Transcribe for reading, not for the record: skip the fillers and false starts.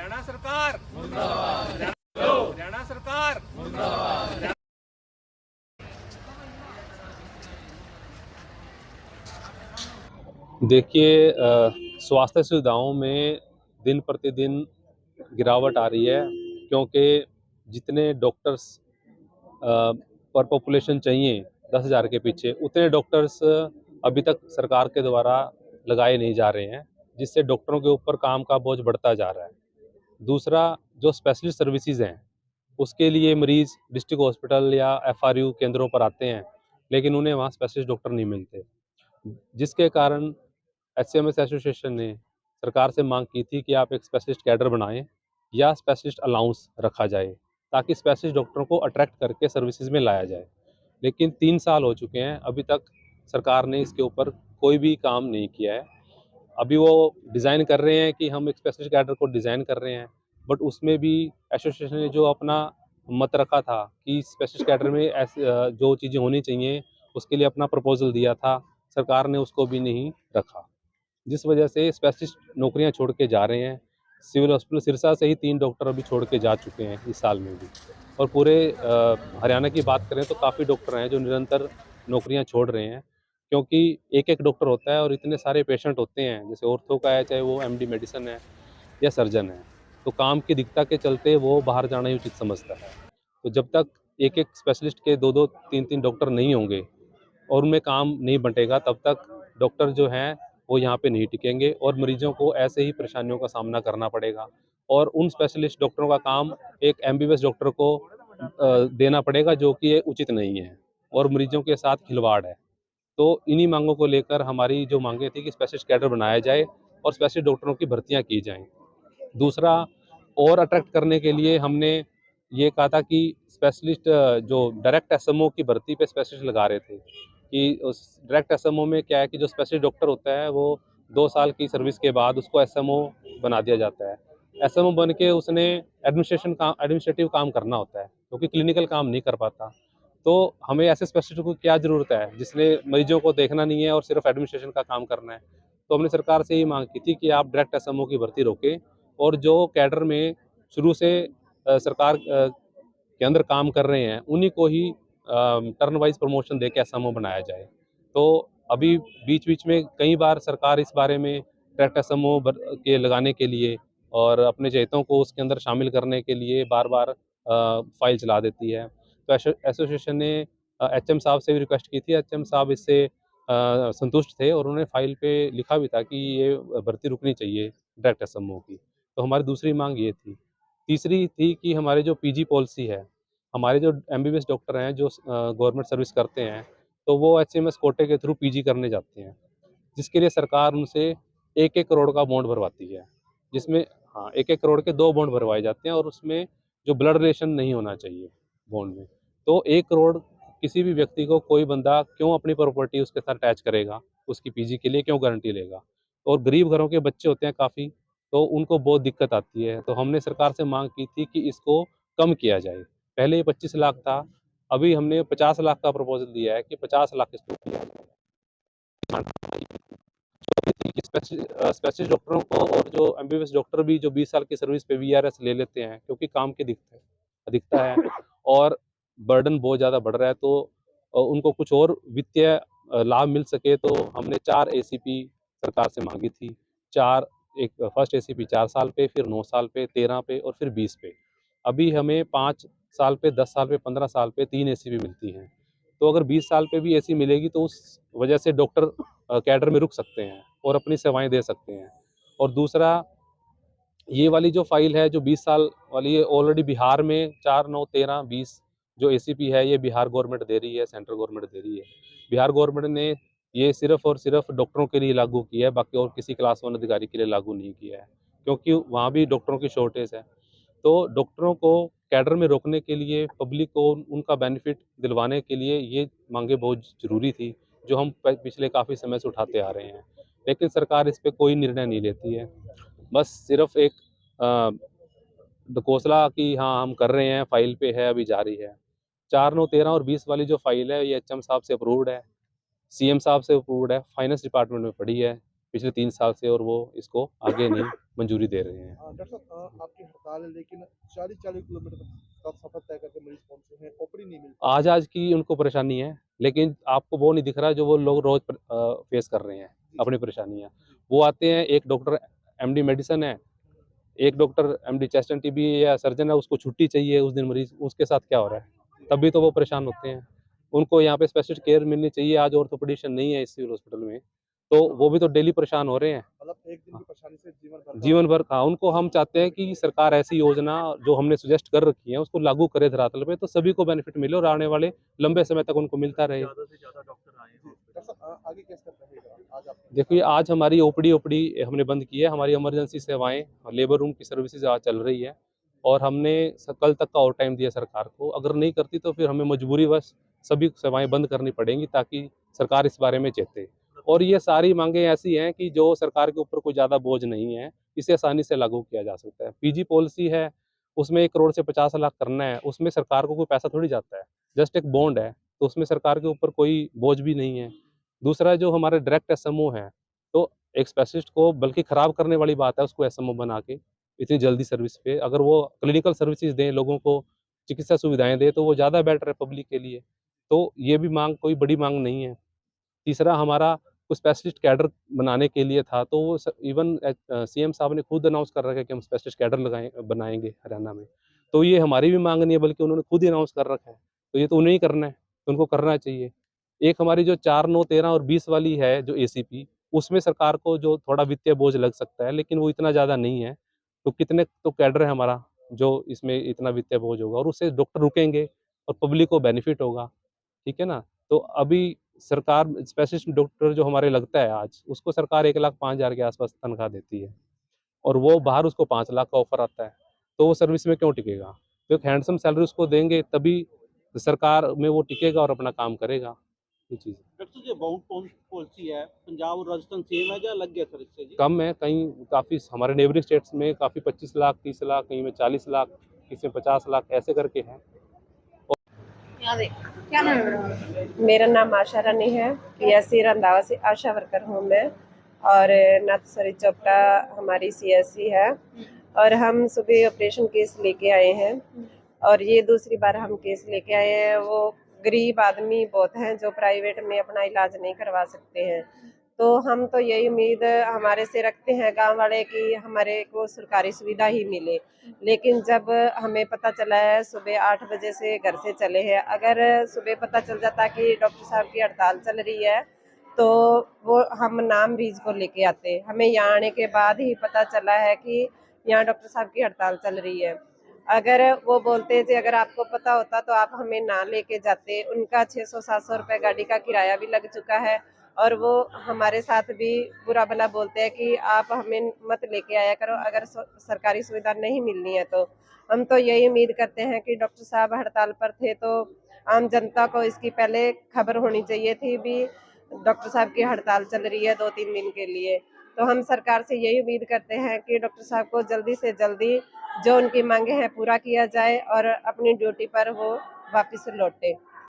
हरियाणा सरकार मुर्दाबाद, हरियाणा सरकार मुर्दाबाद। देखिए, स्वास्थ्य सुविधाओं में दिन प्रतिदिन गिरावट आ रही है, क्योंकि जितने डॉक्टर्स पर पॉपुलेशन चाहिए 10,000 के पीछे, उतने डॉक्टर्स अभी तक सरकार के द्वारा लगाए नहीं जा रहे हैं, जिससे डॉक्टरों के ऊपर काम का बोझ बढ़ता जा रहा है। दूसरा, जो स्पेशलिस्ट सर्विसेज हैं, उसके लिए मरीज डिस्ट्रिक्ट हॉस्पिटल या एफआरयू केंद्रों पर आते हैं, लेकिन उन्हें वहाँ स्पेशलिस्ट डॉक्टर नहीं मिलते, जिसके कारण एचसीएमएस एसोसिएशन ने सरकार से मांग की थी कि आप एक स्पेशलिस्ट कैडर बनाएं या स्पेशलिस्ट अलाउंस रखा जाए, ताकि स्पेशलिस्ट डॉक्टरों को अट्रैक्ट करके सर्विसेज में लाया जाए। लेकिन 3 साल हो चुके हैं, अभी तक सरकार ने इसके ऊपर कोई भी काम नहीं किया है। अभी वो डिज़ाइन कर रहे हैं कि हम एक स्पेशलिस्ट कैडर को डिज़ाइन कर रहे हैं, बट उसमें भी एसोसिएशन ने जो अपना मत रखा था कि स्पेशलिस्ट कैडर में ऐसे जो चीज़ें होनी चाहिए, उसके लिए अपना प्रपोजल दिया था, सरकार ने उसको भी नहीं रखा, जिस वजह से स्पेशलिस्ट नौकरियां छोड़ के जा रहे हैं। सिविल हॉस्पिटल सिरसा से ही 3 डॉक्टर अभी छोड़ के जा चुके हैं इस साल में भी। और पूरे हरियाणा की बात करें तो काफ़ी डॉक्टर हैं जो निरंतर नौकरियां छोड़ रहे हैं, क्योंकि एक-एक डॉक्टर होता है और इतने सारे पेशेंट होते हैं, जैसे ऑर्थो का है, चाहे वो एमडी मेडिसिन है या सर्जन है, तो काम की दिक्कत के चलते वो बाहर जाना ही उचित समझता है। तो जब तक एक-एक स्पेशलिस्ट के 2-2, 3-3 डॉक्टर नहीं होंगे और उनमें काम नहीं बंटेगा, तब तक डॉक्टर जो हैं वो यहाँ पे नहीं टिकेंगे और मरीजों को ऐसे ही परेशानियों का सामना करना पड़ेगा। और उन स्पेशलिस्ट डॉक्टरों का काम एक एमबीबीएस डॉक्टर को देना पड़ेगा, जो कि ये उचित नहीं है और मरीजों के साथ खिलवाड़ है। तो इन्हीं मांगों को लेकर हमारी जो मांगे थी कि स्पेशलिस्ट कैडर बनाया जाए और स्पेशलिस्ट डॉक्टरों की भर्तियाँ की जाएँ। दूसरा, और अट्रैक्ट करने के लिए हमने ये कहा था कि स्पेशलिस्ट जो डायरेक्ट एसएमओ की भर्ती पे स्पेशलिस्ट लगा रहे थे, कि उस डायरेक्ट एसएमओ में क्या है कि जो स्पेशलिस्ट डॉक्टर होता है वो 2 साल की सर्विस के बाद उसको एसएमओ बना दिया जाता है। एसएमओ बन के उसने एडमिनिस्ट्रेटिव काम करना होता है, क्योंकि क्लिनिकल काम नहीं कर पाता। तो हमें ऐसे स्पेशलिस्ट को क्या ज़रूरत है जिसने मरीजों को देखना नहीं है और सिर्फ एडमिनिस्ट्रेशन का काम करना है। तो हमने सरकार से यही मांग की थी कि आप डायरेक्ट एसएमओ की भर्ती रोकें और जो कैडर में शुरू से सरकार के अंदर काम कर रहे हैं, उन्हीं को ही टर्न वाइज प्रमोशन देके एसएमओ बनाया जाए। तो अभी बीच-बीच में कई बार सरकार इस बारे में डायरेक्ट एसएमओ के लगाने के लिए और अपने चहेतों को उसके अंदर शामिल करने के लिए बार-बार फाइल चला देती है। तो एसोसिएशन ने एचएम साहब से भी रिक्वेस्ट की थी, एचएम साहब इससे संतुष्ट थे और उन्होंने फाइल पे लिखा भी था कि ये भर्ती रुकनी चाहिए डायरेक्ट एसएमओ की। तो हमारी दूसरी मांग ये थी। तीसरी थी कि हमारे जो पीजी पॉलिसी है, हमारे जो एमबीबीएस डॉक्टर हैं जो गवर्नमेंट सर्विस करते हैं, तो वो एचएमएस कोटे के थ्रू पीजी करने जाते हैं, जिसके लिए सरकार उनसे 1-1 करोड़ का बॉन्ड भरवाती है, जिसमें हाँ, 1-1 करोड़ के 2 बॉन्ड भरवाए जाते हैं और उसमें जो ब्लड रिलेशन नहीं होना चाहिए बॉन्ड में। तो 1 करोड़ किसी भी व्यक्ति को कोई बंदा क्यों अपनी प्रॉपर्टी उसके साथ अटैच करेगा, उसकी पीजी के लिए क्यों गारंटी लेगा? और गरीब घरों के बच्चे होते हैं काफ़ी, तो उनको बहुत दिक्कत आती है। तो हमने सरकार से माँग की थी कि इसको कम किया जाए। पहले ये 25 लाख था, अभी हमने 50 लाख का प्रपोज़ल दिया है कि 50 लाख इसको किया जाए। स्पेशलिस्ट डॉक्टरों को और जो एमबीबीएस डॉक्टर भी जो 20 साल की सर्विस पे वीआरएस ले लेते हैं, क्योंकि काम की अधिकता है और बर्डन बहुत ज़्यादा बढ़ रहा है, तो उनको कुछ और वित्तीय लाभ मिल सके, तो हमने 4 एसीपी सरकार से मांगी थी। 4 एक फर्स्ट एसीपी 4 साल पे, फिर 9 साल पे, 13 पे और फिर 20 पे। अभी हमें 5 साल पे, 10 साल पे, 15 साल पे 3 एसीपी मिलती हैं। तो अगर 20 साल पे भी एसी मिलेगी तो उस वजह से डॉक्टर कैडर में रुक सकते हैं और अपनी सेवाएँ दे सकते हैं। और दूसरा, ये वाली जो फ़ाइल है जो 20 साल वाली है, ऑलरेडी बिहार में 4, 9, 13, 20 जो एसीपी है, ये बिहार गवर्नमेंट दे रही है, सेंट्रल गवर्नमेंट दे रही है। बिहार गवर्नमेंट ने ये सिर्फ़ और सिर्फ़ डॉक्टरों के लिए लागू किया है, बाकी और किसी क्लास 1 अधिकारी के लिए लागू नहीं किया है, क्योंकि वहाँ भी डॉक्टरों की शॉर्टेज है। तो डॉक्टरों को कैडर में रोकने के लिए, पब्लिक को उनका बेनिफिट दिलवाने के लिए ये मांगे बहुत ज़रूरी थी, जो हम पिछले काफ़ी समय से उठाते आ रहे हैं। लेकिन सरकार इस पे कोई निर्णय नहीं लेती है। बस सिर्फ़ एक अ, ढकोसला कि हाँ, हम कर रहे हैं, फ़ाइल पे है, अभी जारी है। 4, 9, 13 और 20 वाली जो फ़ाइल है, ये एचएम साहब से अप्रूव्ड है, सीएम साहब से अप्रूव्ड है, फाइनेंस डिपार्टमेंट में पड़ी है, पिछले 3 साल से, और वो इसको आगे नहीं मंजूरी दे रहे हैं। डॉक्टर साहब आपकी हड़ताल है, लेकिन 40-40 किलोमीटर का सफर तय करके मरीज पहुंचे हैं, ओपीडी नहीं मिल आज आज की उनको परेशानी है, लेकिन आपको वो नहीं दिख रहा जो वो लोग रोज फेस कर रहे हैं अपनी परेशानियाँ। वो आते हैं, एक डॉक्टर एमडी मेडिसिन है, एक doctor MD chest end TB या सर्जन है, उसको छुट्टी चाहिए उस दिन मरीज, उसके साथ क्या हो रहा है, तभी तो वो परेशान होते हैं। उनको यहाँ पे स्पेशलिस्ट केयर मिलनी चाहिए, आज ऑर्थोपेडिशियन नहीं है इस सिविल हॉस्पिटल में, तो वो भी तो डेली परेशान हो रहे हैं। मतलब एक दिन की परेशानी से जीवन भर का उनको हम चाहते हैं कि सरकार ऐसी योजना जो हमने सुजेस्ट कर रखी है उसको लागू करे धरातल पे, तो सभी को बेनिफिट मिले और आने वाले लंबे समय तक उनको मिलता रहे। ज़्यादा से ज़्यादा डॉक्टर आए हैं। डॉक्टर साहब आगे कैसे रहेगा आज आप? देखिए, आज हमारी ओपीडी हमने बंद की है, हमारी इमरजेंसी सेवाएं और लेबर रूम की सर्विसेज आज चल रही है, और हमने कल तक का और टाइम दिया सरकार को। अगर नहीं करती तो फिर हमें मजबूरीवश सभी सेवाएं बंद करनी पड़ेंगी, ताकि सरकार इस बारे में चेते। और ये सारी मांगें ऐसी हैं कि जो सरकार के ऊपर कोई ज़्यादा बोझ नहीं है, इसे आसानी से लागू किया जा सकता है। पीजी पॉलिसी है, उसमें 1 करोड़ से 50 लाख करना है, उसमें सरकार को कोई पैसा थोड़ी जाता है, जस्ट एक बॉन्ड है, तो उसमें सरकार के ऊपर कोई बोझ भी नहीं है। दूसरा, जो हमारे डायरेक्ट एसएमओ हैं, तो एक स्पेशलिस्ट को बल्कि ख़राब करने वाली बात है उसको एसएमओ बना के इतनी जल्दी सर्विस पे, अगर वो क्लिनिकल सर्विसेज दें, लोगों को चिकित्सा सुविधाएँ दें, तो वो ज़्यादा बेटर है पब्लिक के लिए। तो ये भी माँग कोई बड़ी माँग नहीं है। तीसरा, हमारा कुछ स्पेशलिस्ट कैडर बनाने के लिए था, तो वो इवन सीएम साहब ने खुद अनाउंस कर रखा है कि हम स्पेशलिस्ट कैडर बनाएंगे हरियाणा में। तो ये हमारी भी मांग नहीं है, बल्कि उन्होंने खुद ही अनाउंस कर रखा है, तो ये तो उन्हें ही करना है, तो उनको करना चाहिए। एक हमारी जो 4, 9, 13 और 20 वाली है जो एसीपी, उसमें सरकार को जो थोड़ा वित्तीय बोझ लग सकता है, लेकिन वो इतना ज़्यादा नहीं है। तो कितने तो कैडर है हमारा जो इसमें इतना वित्तीय बोझ होगा, और उससे डॉक्टर रुकेंगे और पब्लिक को बेनिफिट होगा, ठीक है ना? तो अभी सरकार स्पेशलिस्ट डॉक्टर जो हमारे लगता है आज, उसको सरकार 1,05,000 के आसपास तनख्वाह देती है, और वो बाहर उसको 5 लाख का ऑफर आता है, तो वो सर्विस में क्यों टिकेगा? तो एक हैंडसम सैलरी उसको देंगे, तभी सरकार में वो टिकेगा और अपना काम करेगा, ये चीज़ है। डॉक्टर जी, बाउंड पॉलिसी है, पंजाब और राजस्थान सेम है या अलग है सर इससे जी? कम है, कहीं काफ़ी हमारे नेबरिंग स्टेट्स में काफ़ी 25 लाख, 30 लाख, कहीं में 40 लाख, किसी में 50 लाख ऐसे करके है। क्या नाम है? मेरा नाम आशा रानी है, पीएससी रंधावा से आशा वर्कर हूँ मैं, और नाथसरी चोपटा हमारी सीएससी है, और हम सुबह ऑपरेशन केस लेके आए हैं, और ये दूसरी बार हम केस लेके आए हैं। वो गरीब आदमी बहुत हैं जो प्राइवेट में अपना इलाज नहीं करवा सकते हैं, तो हम तो यही उम्मीद हमारे से रखते हैं गांव वाले कि हमारे को सरकारी सुविधा ही मिले। लेकिन जब हमें पता चला है, सुबह 8 बजे से घर से चले हैं, अगर सुबह पता चल जाता कि डॉक्टर साहब की हड़ताल चल रही है, तो वो हम नाम मरीज को लेके आते। हमें यहाँ आने के बाद ही पता चला है कि यहाँ डॉक्टर साहब की हड़ताल चल रही है। अगर वो बोलते थे, अगर आपको पता होता तो आप हमें ना लेके जाते। उनका 600-700 रुपये गाड़ी का किराया भी लग चुका है, और वो हमारे साथ भी बुरा भला बोलते हैं कि आप हमें मत लेके आया करो अगर सरकारी सुविधा नहीं मिलनी है। तो हम तो यही उम्मीद करते हैं कि डॉक्टर साहब हड़ताल पर थे, तो आम जनता को इसकी पहले खबर होनी चाहिए थी भी डॉक्टर साहब की हड़ताल चल रही है 2-3 दिन के लिए। तो हम सरकार से यही उम्मीद करते हैं कि डॉक्टर साहब को जल्दी से जल्दी जो उनकी मांगे हैं पूरा किया जाए, और अपनी ड्यूटी पर वो वापस लौटे।